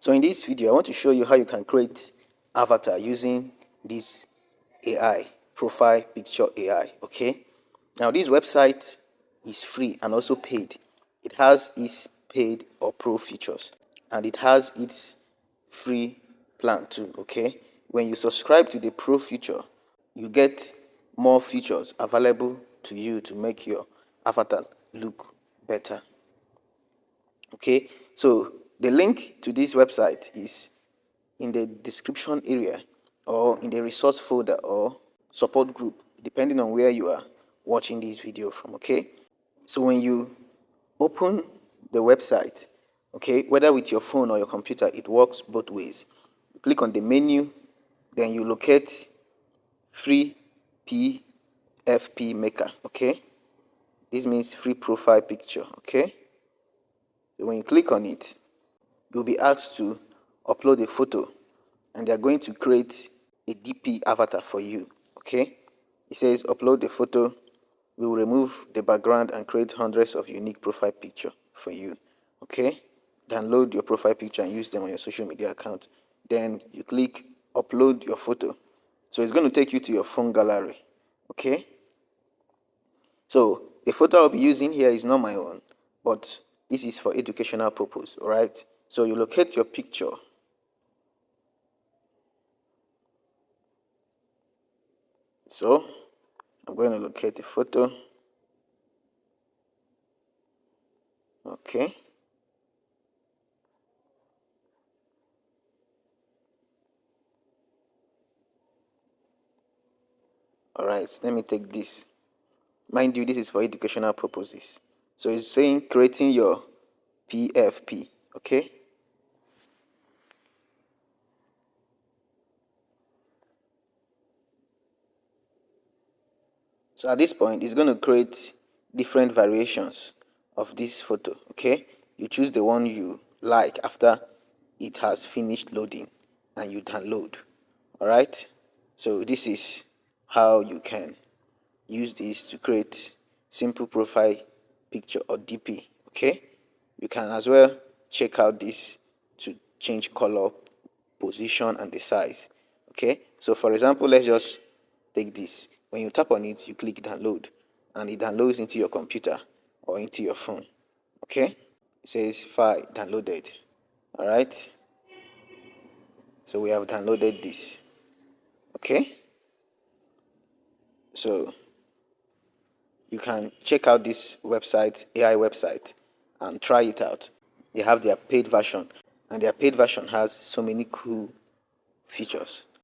So in this video, I want to show you how you can create avatar using this AI, profile picture AI, okay? Now this website is free and also paid. It has its paid or pro features and it has its free plan too, okay? When you subscribe to the pro feature, you get more features available to you to make your avatar look better. Okay, so the link to this website is in the description area or in the resource folder or support group, depending on where you are watching this video from. Okay, so when you open the website, okay, whether with your phone or your computer, it works both ways. You click on the menu, then you locate free PFP maker. Okay, this means free profile picture. Okay, when you click on it, you'll be asked to upload a photo and they're going to create a DP avatar for you. Okay, it says upload the photo, we will remove the background and create hundreds of unique profile picture for you. Okay, download your profile picture and use them on your social media account. Then you click upload your photo, so it's going to take you to your phone gallery. Okay, so the photo I'll be using here is not my own, but this is for educational purpose. All right, so you locate your picture. So I'm going to locate the photo. Okay, all right, let me take this. Mind you, this is for educational purposes. So it's saying creating your PFP. Okay, so at this point it's going to create different variations of this photo. Okay, you choose the one you like after it has finished loading and you download. All right, so this is how you can use this to create simple profile picture or DP. Okay, you can as well check out this to change color, position and the size. Okay, so for example, let's just take this. When you tap on it, you click download and it downloads into your computer or into your phone. Okay, it says file downloaded. All right, so we have downloaded this. Okay, so you can check out this website, AI website, and try it out. They have their paid version, and their paid version has so many cool features.